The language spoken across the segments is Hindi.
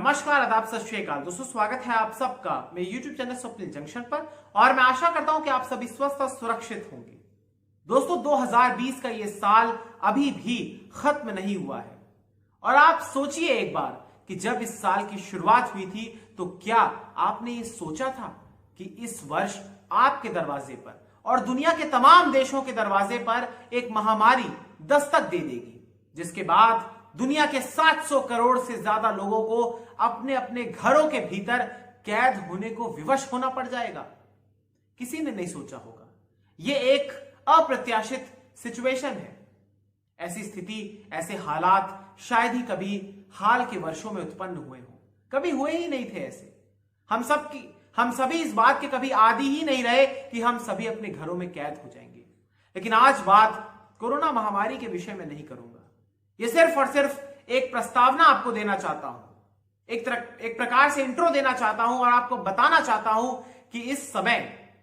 नमस्कार, आदाब, सत श्री अकाल दोस्तों। स्वागत है आप सबका मेरे YouTube चैनल स्वप्निल जंक्शन पर और मैं आशा करता हूं कि आप सभी स्वस्थ और सुरक्षित होंगे। दोस्तों 2020 का ये साल अभी भी खत्म नहीं हुआ है और आप सोचिए एक बार कि जब इस साल की शुरुआत हुई थी तो क्या आपने ये सोचा था कि इस वर्ष आपके दरवाजे पर और दुनिया के तमाम देशों के दरवाजे पर एक महामारी दस्तक दे देगी, जिसके बाद दुनिया के 700 करोड़ से ज्यादा लोगों को अपने अपने घरों के भीतर कैद होने को विवश होना पड़ जाएगा। किसी ने नहीं सोचा होगा। यह एक अप्रत्याशित सिचुएशन है। ऐसी स्थिति, ऐसे हालात शायद ही कभी हाल के वर्षों में उत्पन्न हुए हों, कभी हुए ही नहीं थे ऐसे। हम सभी इस बात के कभी आदी ही नहीं रहे कि हम सभी अपने घरों में कैद हो जाएंगे। लेकिन आज बात कोरोना महामारी के विषय में नहीं करूंगा। ये सिर्फ और सिर्फ एक प्रस्तावना आपको देना चाहता हूं, एक प्रकार से इंट्रो देना चाहता हूं और आपको बताना चाहता हूं कि इस समय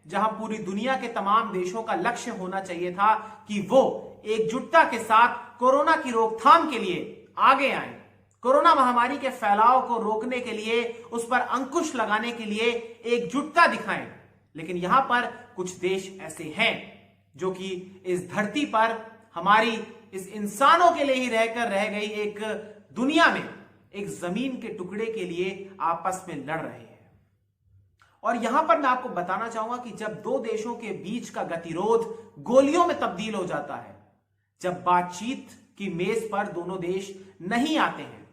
जहां पूरी दुनिया के तमाम देशों का लक्ष्य होना चाहिए था कि वो एकजुटता के साथ कोरोना की रोकथाम के लिए आगे आए, कोरोना महामारी के फैलाव को रोकने के लिए, उस पर अंकुश लगाने के लिए एकजुटता दिखाएं, लेकिन यहां पर कुछ देश ऐसे हैं जो कि इस धरती पर हमारी इस इंसानों के लिए ही रहकर रह गई एक दुनिया में एक जमीन के टुकड़े के लिए आपस में लड़ रहे हैं। और यहां पर मैं आपको बताना चाहूंगा कि जब दो देशों के बीच का गतिरोध गोलियों में तब्दील हो जाता है, जब बातचीत की मेज पर दोनों देश नहीं आते हैं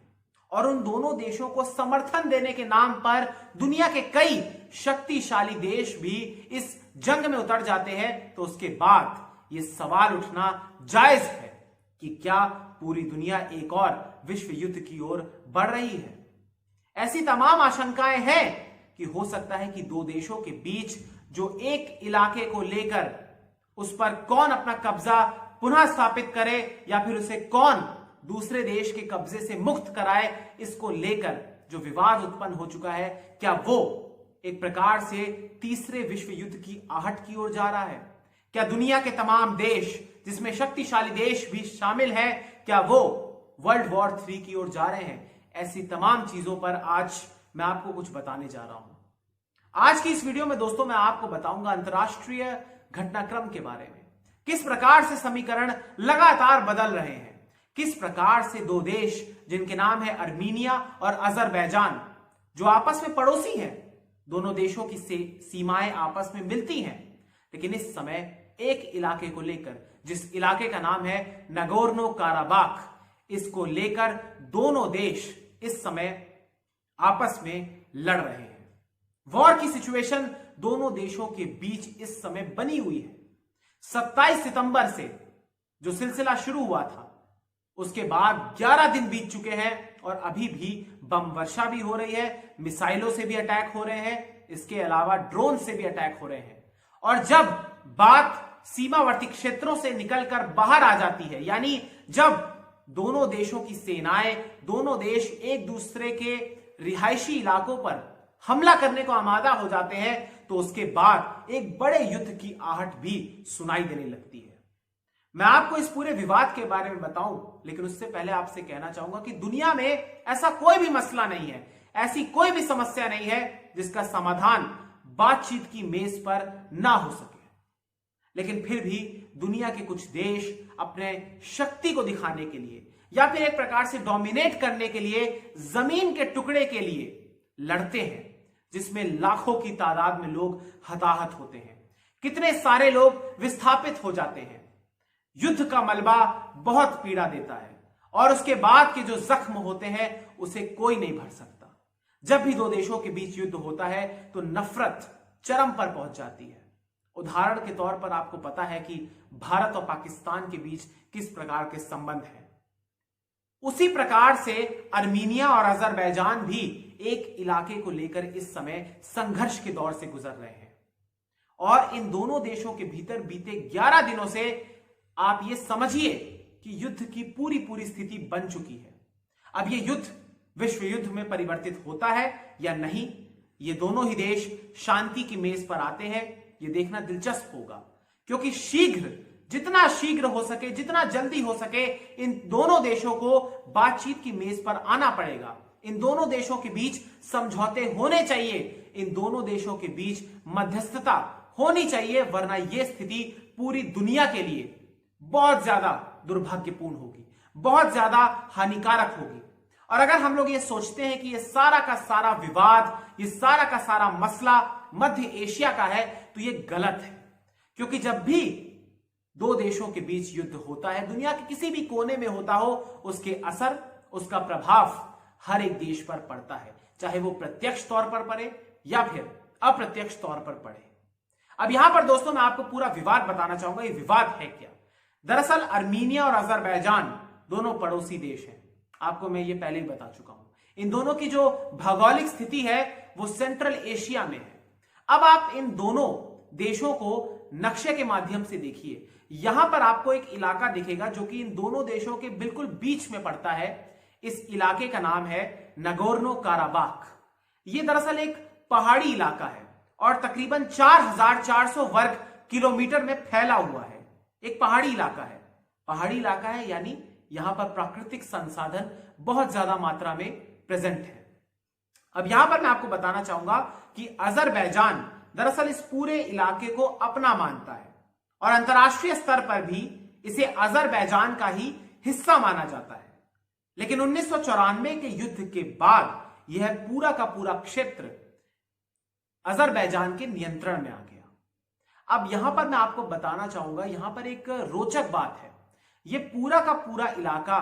और उन दोनों देशों को समर्थन देने के नाम पर दुनिया के कई शक्तिशाली देश भी इस जंग में उतर जाते हैं, तो उसके बाद यह सवाल उठना जायज है कि क्या पूरी दुनिया एक और विश्व युद्ध की ओर बढ़ रही है। ऐसी तमाम आशंकाएं हैं कि हो सकता है कि दो देशों के बीच जो एक इलाके को लेकर उस पर कौन अपना कब्जा पुनः स्थापित करे या फिर उसे कौन दूसरे देश के कब्जे से मुक्त कराए, इसको लेकर जो विवाद उत्पन्न हो चुका है, क्या वो एक प्रकार से तीसरे विश्व युद्ध की आहट की ओर जा रहा है? क्या दुनिया के तमाम देश, जिसमें शक्तिशाली देश भी शामिल हैं, क्या वो वर्ल्ड वॉर 3 की ओर जा रहे हैं? ऐसी तमाम चीजों पर आज मैं आपको कुछ बताने जा रहा हूं। आज की इस वीडियो में दोस्तों मैं आपको बताऊंगा अंतरराष्ट्रीय घटनाक्रम के बारे में, किस प्रकार से समीकरण लगातार बदल रहे हैं, किस प्रकार से दो देश जिनके नाम है अर्मीनिया और अजरबैजान, जो आपस में पड़ोसी हैं, दोनों देशों की सीमाएं आपस में मिलती हैं, लेकिन इस समय एक इलाके को लेकर, जिस इलाके का नाम है नगोर्नो काराबाख, इसको लेकर दोनों देश इस समय आपस में लड़ रहे हैं। वॉर की सिचुएशन दोनों देशों के बीच इस समय बनी हुई है। 27 सितंबर से जो सिलसिला शुरू हुआ था, उसके बाद 11 दिन बीत चुके हैं और अभी भी बम वर्षा भी हो रही है, मिसाइलों से भी अटैक हो रहे हैं, इसके अलावा ड्रोन से भी अटैक हो रहे हैं। और जब बात सीमावर्ती क्षेत्रों से निकलकर बाहर आ जाती है, यानी जब दोनों देशों की सेनाएं, दोनों देश एक दूसरे के रिहायशी इलाकों पर हमला करने को आमादा हो जाते हैं, तो उसके बाद एक बड़े युद्ध की आहट भी सुनाई देने लगती है। मैं आपको इस पूरे विवाद के बारे में बताऊं, लेकिन उससे पहले आपसे कहना चाहूंगा कि दुनिया में ऐसा कोई भी मसला नहीं है, ऐसी कोई भी समस्या नहीं है जिसका समाधान बातचीत की मेज पर ना हो सके। लेकिन फिर भी दुनिया के कुछ देश अपने शक्ति को दिखाने के लिए या फिर एक प्रकार से डोमिनेट करने के लिए जमीन के टुकड़े के लिए लड़ते हैं, जिसमें लाखों की तादाद में लोग हताहत होते हैं, कितने सारे लोग विस्थापित हो जाते हैं। युद्ध का मलबा बहुत पीड़ा देता है और उसके बाद के जो जख्म होते हैं उसे कोई नहीं भर सकता। जब भी दो देशों के बीच युद्ध होता है तो नफरत चरम पर पहुंच जाती है। उदाहरण के तौर पर आपको पता है कि भारत और पाकिस्तान के बीच किस प्रकार के संबंध हैं। उसी प्रकार से अर्मीनिया और अजरबैजान भी एक इलाके को लेकर इस समय संघर्ष के दौर से गुजर रहे हैं और इन दोनों देशों के भीतर बीते 11 दिनों से आप ये समझिए कि युद्ध की पूरी स्थिति बन चुकी है। अब ये युद्ध विश्व युद्ध में परिवर्तित होता है या नहीं, ये दोनों ही देश शांति की मेज पर आते हैं, ये देखना दिलचस्प होगा, क्योंकि जितना शीघ्र हो सके, जितना जल्दी हो सके, इन दोनों देशों को बातचीत की मेज पर आना पड़ेगा। इन दोनों देशों के बीच समझौते होने चाहिए, इन दोनों देशों के बीच मध्यस्थता होनी चाहिए, वरना यह स्थिति पूरी दुनिया के लिए बहुत ज्यादा दुर्भाग्यपूर्ण होगी, बहुत ज्यादा हानिकारक होगी। और अगर हम लोग ये सोचते हैं कि ये सारा का सारा विवाद, ये सारा का सारा मसला मध्य एशिया का है, तो ये गलत है। क्योंकि जब भी दो देशों के बीच युद्ध होता है, दुनिया के किसी भी कोने में होता हो, उसके असर, उसका प्रभाव हर एक देश पर पड़ता है, चाहे वो प्रत्यक्ष तौर पर पड़े या फिर अप्रत्यक्ष तौर पर पड़े। अब यहां पर दोस्तों मैं आपको पूरा विवाद बताना चाहूंगा। ये विवाद है क्या? दरअसल अर्मीनिया और अजरबैजान दोनों पड़ोसी देश हैं, आपको मैं ये पहले ही बता चुका हूं। इन दोनों की जो भौगोलिक स्थिति है वो सेंट्रल एशिया में है। अब आप इन दोनों देशों को नक्शे के माध्यम से देखिए। यहां पर आपको एक इलाका दिखेगा जो कि इन दोनों देशों के बिल्कुल बीच में पड़ता है। इस इलाके का नाम है नगोर्नो काराबाख। यह दरअसल एक पहाड़ी इलाका है और तकरीबन 4400 वर्ग किलोमीटर में फैला हुआ है। एक पहाड़ी इलाका है। पहाड़ी इलाका है यानी यहां पर प्राकृतिक संसाधन बहुत ज्यादा मात्रा में प्रेजेंट है। अब यहां पर मैं आपको बताना चाहूंगा कि अजरबैजान दरअसल इस पूरे इलाके को अपना मानता है और अंतर्राष्ट्रीय स्तर पर भी इसे अजरबैजान का ही हिस्सा माना जाता है। लेकिन 1994 के युद्ध के बाद यह पूरा का पूरा क्षेत्र अजरबैजान के नियंत्रण में आ गया। अब यहां पर मैं आपको बताना चाहूंगा, यहां पर एक रोचक बात है। यह पूरा का पूरा इलाका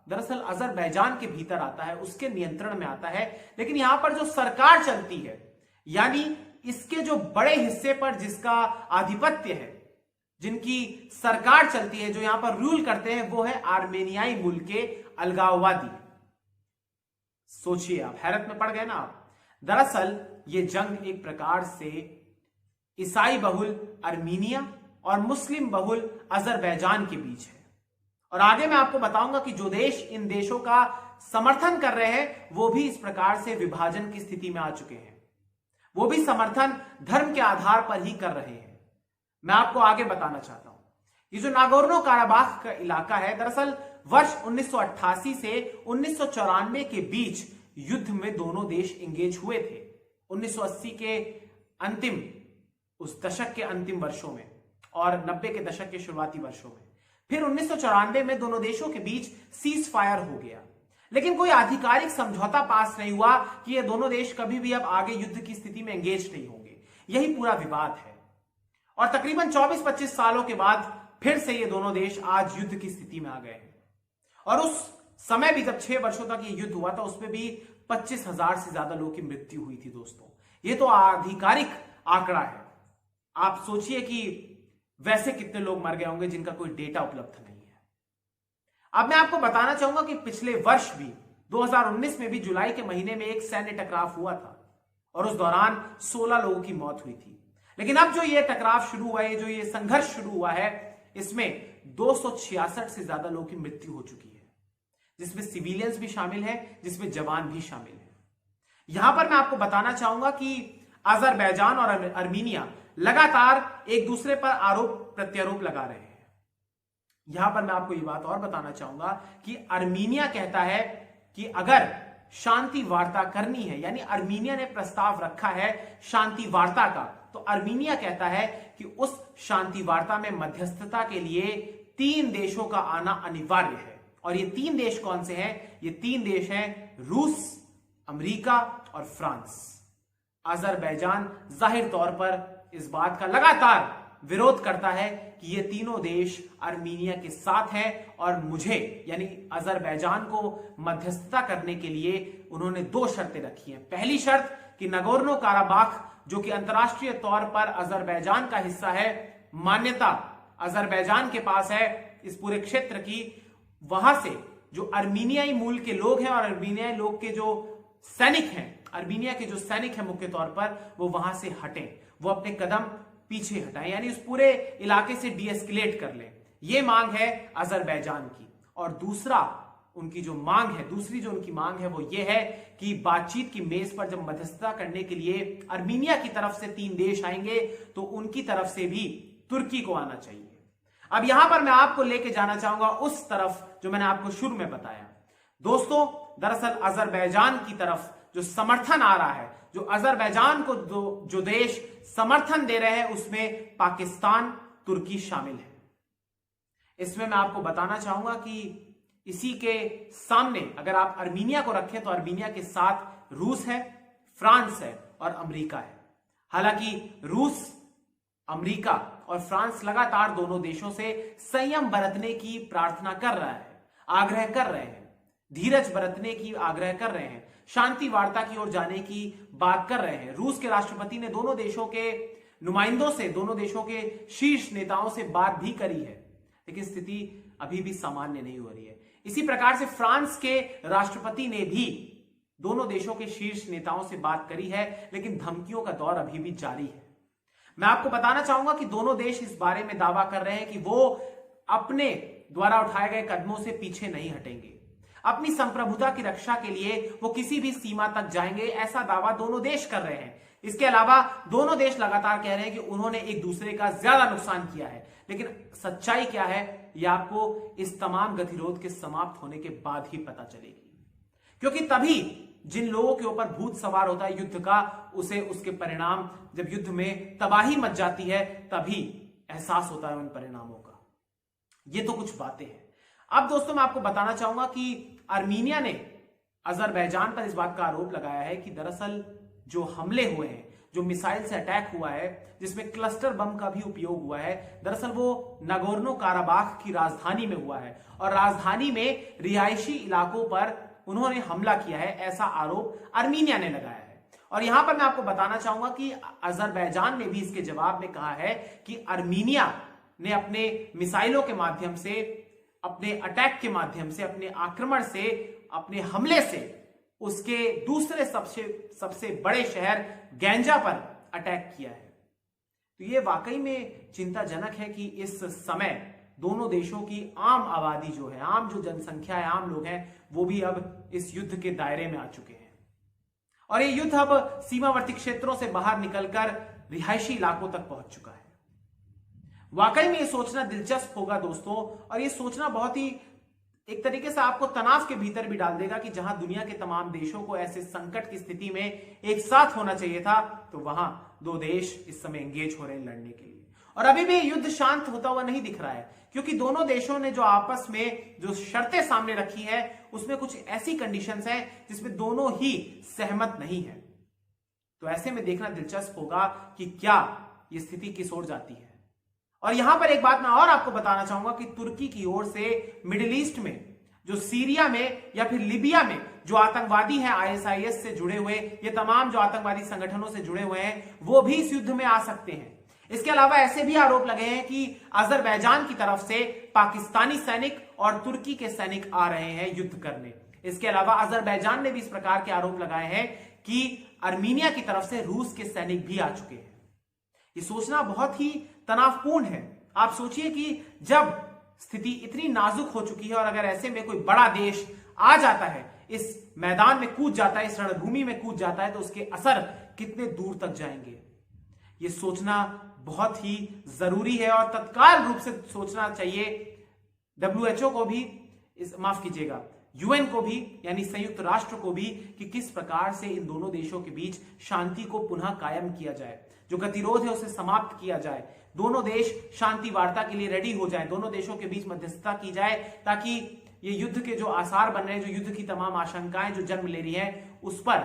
दरअसल अजरबैजान के भीतर आता है, उसके नियंत्रण में आता है। लेकिन यहां पर जो सरकार चलती है, यानी इसके जो बड़े हिस्से पर जिसका आधिपत्य है, जिनकी सरकार चलती है, जो यहां पर रूल करते हैं, वो है आर्मेनियाई मूल के अलगाववादी। सोचिए, आप हैरत में पड़ गए ना आप। दरअसल यह जंग एक प्रकार से ईसाई बहुल अर्मीनिया और मुस्लिम बहुल अजरबैजान के बीच है। और आगे मैं आपको बताऊंगा कि जो देश इन देशों का समर्थन कर रहे हैं, वो भी इस प्रकार से विभाजन की स्थिति में आ चुके हैं। वो भी समर्थन धर्म के आधार पर ही कर रहे हैं। मैं आपको आगे बताना चाहता हूं, ये जो नागोर्नो काराबाख का इलाका है, दरअसल वर्ष 1988 से 1994 के बीच युद्ध में दोनों देश एंगेज हुए थे। 1980 के अंतिम, उस दशक के अंतिम वर्षों में और 90 के दशक के शुरुआती वर्षों में। फिर 1994 में दोनों देशों के बीच सीज फायर हो गया, लेकिन कोई आधिकारिक समझौता पास नहीं हुआ कि ये दोनों देश कभी भी अब आगे युद्ध की स्थिति में एंगेज नहीं होंगे। यही पूरा विवाद है। और तकरीबन 24-25 सालों के बाद फिर से ये दोनों देश आज युद्ध की स्थिति में आ गए हैं। और उस समय भी जब 6 वर्षों तक ये युद्ध हुआ था, उसमें भी 25,000 से ज्यादा लोगों की मृत्यु हुई थी। दोस्तों, ये तो आधिकारिक आंकड़ा है। आप सोचिए कि वैसे कितने लोग मर गए होंगे जिनका कोई डेटा उपलब्ध नहीं है। अब मैं आपको बताना चाहूंगा कि पिछले वर्ष भी 2019 में भी जुलाई के महीने में एक सैन्य टकराव हुआ था और उस दौरान 16 लोगों की मौत हुई थी। लेकिन अब जो ये टकराव शुरू हुआ है, जो ये संघर्ष शुरू हुआ है, इसमें 266 से ज्यादा लोगों की मृत्यु हो चुकी है, जिसमें सिविलियंस भी शामिल है, जिसमें जवान भी शामिल है। यहां पर मैं आपको बताना चाहूंगा कि अजरबैजान और अर्मीनिया लगातार एक दूसरे पर आरोप प्रत्यारोप लगा रहे हैं। यहां पर मैं आपको ये बात और बताना चाहूंगा कि अर्मीनिया कहता है कि अगर शांति वार्ता करनी है, यानी अर्मीनिया ने प्रस्ताव रखा है शांति वार्ता का, तो अर्मीनिया कहता है कि उस शांति वार्ता में मध्यस्थता के लिए 3 देशों का आना अनिवार्य है। और ये 3 देश कौन से हैं? ये 3 देश हैं रूस, अमेरिका और फ्रांस। अजरबैजान जाहिर तौर पर इस बात का लगातार विरोध करता है कि ये तीनों देश अर्मीनिया के साथ हैं और मुझे, यानी अजरबैजान को मध्यस्थता करने के लिए उन्होंने 2 शर्तें रखी हैं। पहली शर्त कि नगोर्नो काराबाख, जो कि अंतरराष्ट्रीय तौर पर अजरबैजान का हिस्सा है, मान्यता अजरबैजान के पास है इस पूरे क्षेत्र की, वहां से जो अर्मीनियाई मूल के लोग हैं और अर्मीनियाई लोग के जो सैनिक हैं, अर्मीनिया के जो सैनिक हैं मुख्य तौर पर, वो वहां से हटें, वो अपने कदम पीछे हटाएं, यानी उस पूरे इलाके से डीएस्केलेट कर लें। ये मांग है अजरबैजान की। और दूसरा उनकी जो मांग है, दूसरी जो उनकी मांग है, वो ये है कि बातचीत की मेज पर जब मध्यस्थता करने के लिए अर्मीनिया की तरफ से 3 देश आएंगे, तो उनकी तरफ से भी तुर्की को आना चाहिए। अब यहां पर मैं आपको लेके जाना चाहूंगा उस तरफ जो मैंने आपको शुरू में बताया। दोस्तों, दरअसल अजरबैजान की तरफ जो समर्थन आ रहा है, जो अजरबैजान को जो देश समर्थन दे रहे हैं, उसमें पाकिस्तान, तुर्की शामिल है। इसमें मैं आपको बताना चाहूंगा कि इसी के सामने अगर आप अर्मीनिया को रखें तो अर्मीनिया के साथ रूस है, फ्रांस है और अमेरिका है। हालांकि रूस, अमेरिका और फ्रांस लगातार दोनों देशों से संयम बरतने की प्रार्थना कर रहा है, आग्रह कर रहे हैं, धीरज बरतने की आग्रह कर रहे हैं, शांति वार्ता की ओर जाने की बात कर रहे हैं। रूस के राष्ट्रपति ने दोनों देशों के नुमाइंदों से, दोनों देशों के शीर्ष नेताओं से बात भी करी है, लेकिन स्थिति अभी भी सामान्य नहीं हो रही है। इसी प्रकार से फ्रांस के राष्ट्रपति ने भी दोनों देशों के शीर्ष नेताओं से बात करी है, लेकिन धमकियों का दौर अभी भी जारी है। मैं आपको बताना चाहूंगा कि दोनों देश इस बारे में दावा कर रहे हैं कि वो अपने द्वारा उठाए गए कदमों से पीछे नहीं हटेंगे, अपनी संप्रभुता की रक्षा के लिए वो किसी भी सीमा तक जाएंगे, ऐसा दावा दोनों देश कर रहे हैं। इसके अलावा दोनों देश लगातार कह रहे हैं कि उन्होंने एक दूसरे का ज्यादा नुकसान किया है, लेकिन सच्चाई क्या है यह आपको इस तमाम गतिरोध के समाप्त होने के बाद ही पता चलेगी, क्योंकि तभी जिन लोगों के ऊपर भूत सवार होता है युद्ध का, उसे उसके परिणाम, जब युद्ध में तबाही मच जाती है, तभी एहसास होता है उन परिणामों का। ये तो कुछ बातें हैं। अब दोस्तों, मैं आपको बताना चाहूंगा कि अर्मीनिया ने अजरबैजान पर इस बात का आरोप लगाया है कि दरअसल जो हमले हुए हैं, जो मिसाइल से अटैक हुआ है, जिसमें क्लस्टर बम का भी उपयोग हुआ है, दरअसल वो नागोर्नो काराबाख की राजधानी में हुआ है और राजधानी में रिहायशी इलाकों पर उन्होंने हमला किया है, ऐसा आरोप अर्मीनिया ने लगाया है। और यहां पर मैं आपको बताना चाहूंगा कि अजरबैजान ने भी इसके जवाब में कहा है कि अर्मीनिया ने अपने मिसाइलों के माध्यम से, अपने अटैक के माध्यम से, अपने आक्रमण से, अपने हमले से उसके दूसरे सबसे बड़े शहर गैंजा पर अटैक किया है। तो ये वाकई में चिंताजनक है कि इस समय दोनों देशों की आम आबादी जो है, आम जो जनसंख्या है, आम लोग हैं, वो भी अब इस युद्ध के दायरे में आ चुके हैं और ये युद्ध अब सीमावर्ती क्षेत्रों से बाहर निकलकर रिहायशी इलाकों तक पहुंच चुका है। वाकई में ये सोचना दिलचस्प होगा दोस्तों, और ये सोचना बहुत ही एक तरीके से आपको तनाव के भीतर भी डाल देगा कि जहां दुनिया के तमाम देशों को ऐसे संकट की स्थिति में एक साथ होना चाहिए था, तो वहां दो देश इस समय एंगेज हो रहे हैं लड़ने के लिए। और अभी भी युद्ध शांत होता हुआ नहीं दिख रहा है, क्योंकि दोनों देशों ने जो आपस में जो शर्तें सामने रखी है, उसमें कुछ ऐसी कंडीशंस हैं जिसमें दोनों ही सहमत नहीं है। तो ऐसे में देखना दिलचस्प होगा कि क्या ये स्थिति किस ओर जाती है। और यहां पर एक बात मैं और आपको बताना चाहूंगा कि तुर्की की ओर से मिडिल ईस्ट में, जो सीरिया में या फिर लीबिया में जो आतंकवादी हैं, आईएसआईएस से जुड़े हुए, ये तमाम जो आतंकवादी संगठनों से जुड़े हुए हैं, वो भी इस युद्ध में आ सकते हैं। इसके अलावा ऐसे भी आरोप लगे हैं कि अजरबैजान की तरफ से पाकिस्तानी सैनिक और तुर्की के सैनिक आ रहे हैं युद्ध करने। इसके अलावा अजरबैजान ने भी इस प्रकार के आरोप लगाए हैं कि अर्मीनिया की तरफ से रूस के सैनिक भी आ चुके हैं। ये सोचना बहुत ही तनावपूर्ण है। आप सोचिए कि जब स्थिति इतनी नाजुक हो चुकी है और अगर ऐसे में कोई बड़ा देश आ जाता है, इस मैदान में कूद जाता है, इस रणभूमि में कूद जाता है, तो उसके असर कितने दूर तक जाएंगे, ये सोचना बहुत ही जरूरी है। और तत्काल रूप से सोचना चाहिए WHO को भी, माफ कीजिएगा, UN को भी, यानी संयुक्त राष्ट्र को भी, कि किस प्रकार से इन दोनों देशों के बीच शांति को पुनः कायम किया जाए, जो गतिरोध है उसे समाप्त किया जाए, दोनों देश शांति वार्ता के लिए रेडी हो जाए, दोनों देशों के बीच मध्यस्थता की जाए, ताकि ये युद्ध के जो आसार बन रहे हैं, जो युद्ध की तमाम आशंकाएं जो जन्म ले रही हैं, उस पर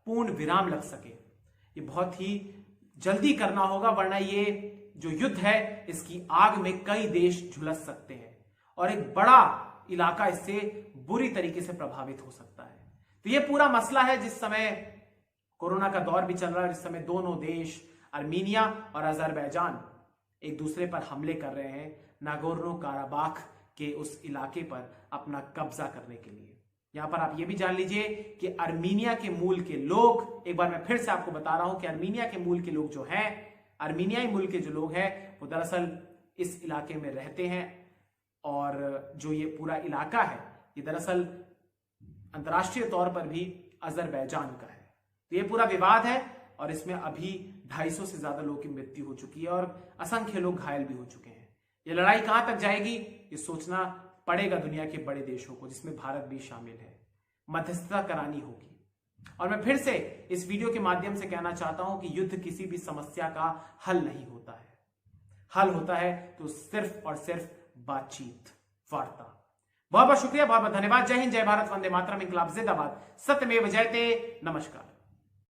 पूर्ण विराम लग सके। ये बहुत ही जल्दी करना होगा, वरना ये जो युद्ध है, इसकी आग में कई देश झुलस सकते हैं और एक बड़ा इलाका इससे बुरी तरीके से प्रभावित हो सकता है। तो ये पूरा मसला है। जिस समय कोरोना का दौर भी चल रहा है, जिस समय दोनों देश अर्मीनिया और अजरबैजान एक दूसरे पर हमले कर रहे हैं नागोर्नो काराबाख के उस इलाके पर अपना कब्जा करने के लिए। यहां पर आप ये भी जान लीजिए कि अर्मीनिया के मूल के लोग, एक बार मैं फिर से आपको बता रहा हूं कि अर्मीनिया के मूल के लोग जो हैं, अर्मीनियाई मूल के जो लोग हैं, वो दरअसल इस इलाके में रहते हैं और जो ये पूरा इलाका है, ये दरअसल अंतर्राष्ट्रीय तौर पर भी अजरबैजान का है। तो ये पूरा विवाद है और इसमें अभी 250 से ज्यादा लोगों की मृत्यु हो चुकी है और असंख्य लोग घायल भी हो चुके हैं। ये लड़ाई कहां तक जाएगी, ये सोचना पड़ेगा दुनिया के बड़े देशों को, जिसमें भारत भी शामिल है। मध्यस्थता करानी होगी। और मैं फिर से इस वीडियो के माध्यम से कहना चाहता हूं कि युद्ध किसी भी समस्या का हल नहीं होता है। हल होता है तो सिर्फ और सिर्फ बातचीत, वार्ता। बहुत बहुत शुक्रिया, बहुत बहुत धन्यवाद। जय हिंद, जय भारत, वंदे मातरम, इंकलाब जिंदाबाद, सत्यमेव जयते। नमस्कार।